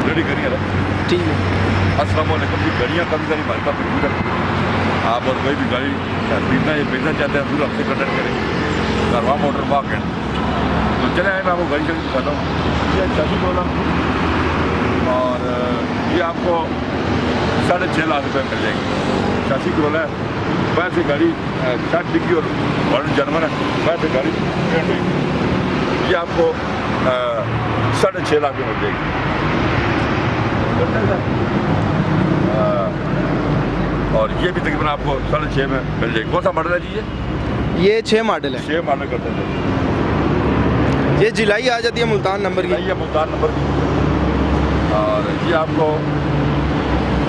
Ready करिए ना। ठीक है। अस्सलाम वालेकुम जी। गाड़ियाँ काफ़ी सारी हमारे पास मौजूद है। आप और कोई भी गाड़ी खरीदना या बेचना चाहते हैं जरूर हमसे कॉन्टेक्ट करें। कारवां मोटर वाक है। तो चले आए, मैं आपको गाड़ी शड़ी दिखाता हूँ। ये 86 बोला और ये आपको 6.5 लाख रुपये मिल जाएगी। 86 करोला है। वैसे गाड़ी शायद डिग्गी और मॉडल जर्मन है। वैसे गाड़ी ये आपको 6.5 लाख में मिल जाएगी। और ये भी तकरीबन आपको 6.5 में मिल जाएगी। कौन सा मॉडल है जी? ये 6 मॉडल है। 6 मॉडल करते हैं। ये जिलाई आ जाती है मुल्तान नंबर की। ये मुल्तान नंबर की और ये आपको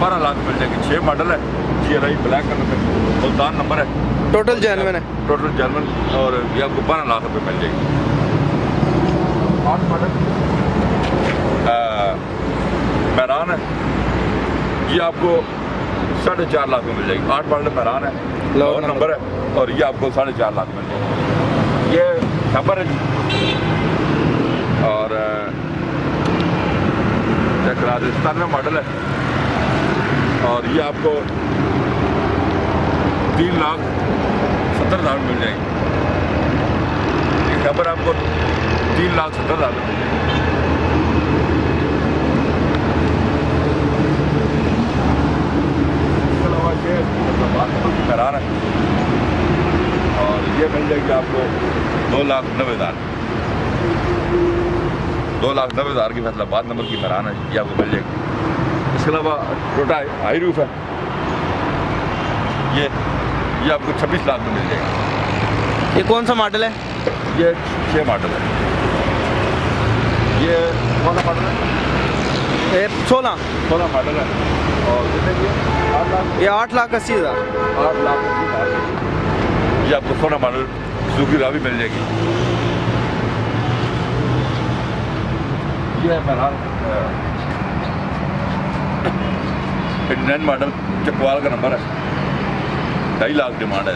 12 लाख मिल जाएगी। 6 मॉडल है। GLI ब्लैक कलर में मुल्तान नंबर है। टोटल जेन्युइन है। टोटल जेन्युइन और ये आपको 12 लाख रुपये मिल जाएगी। 8 मॉडल मैरान है। ये आपको 4.5 लाख में मिल जाएगी। 8 मॉडल मैरान है। और नंबर है और ये आपको 4.5 लाख मिल जाएगी। ये नंबर है जी। और राजस्थान में मॉडल है और ये आपको 3,70,000 मिल जाएगी। ये खबर आपको 3,70,000 मिल जाएगी। इसके अलावा ये मैरान है और ये मिल जाएगी आपको 2,90,000। 2,90,000 की फैसलाबाद नंबर की मैरान है। ये आपको मिल जाएगी। इसके अलावा टोटा हाई रूफ है। ये आपको 26 लाख में मिल जाएगा। ये कौन सा मॉडल है? ये 6 मॉडल है। ये कौन सा मॉडल है? 16 मॉडल है और कितने की? 8 लाख। ये 8,80,000। 8,80,000। ये आपको 16 मॉडल सुजुकी रावी मिल जाएगी। ये है मैरान 89 मॉडल चकवाल का नंबर है। 2.5 लाख डिमांड है।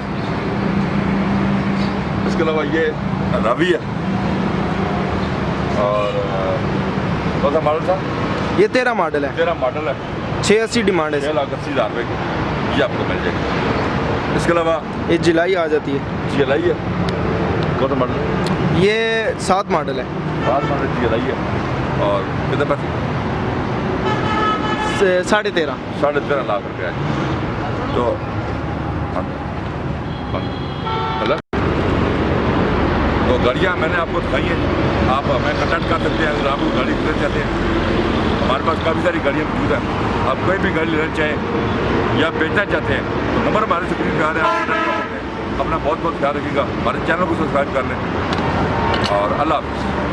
इसके अलावा ये रावी है और कौन सा मॉडल था? ये 13 मॉडल है। 13 मॉडल है। 680 डिमांड है। 6,80,000 रुपये की ये आपको मिल जाएगी। इसके अलावा ये जिलाई आ जाती है। GLI है। कौन सा मॉडल? ये 7 मॉडल है। 7 मॉडल GLI है और कितने पैसे? 13.5 लाख रुपये है। तो हेलो, तो गाड़ियाँ मैंने आपको दिखाई हैं। आप हमें कॉन्टैक्ट कर सकते हैं अगर आप गाड़ी खरीदना चाहते हैं। हमारे पास काफ़ी सारी गाड़ियाँ मौजूद हैं। आप कोई भी गाड़ी लेना चाहें या बेचना चाहते हैं तो नंबर हमारे स्क्रीन पे आ रहे हैं, आप कॉन्टैक्ट कर सकते हैं। अपना बहुत बहुत ख्याल रखिएगा। हमारे चैनल को सब्सक्राइब कर लें और अल्लाह हाफ़िज़।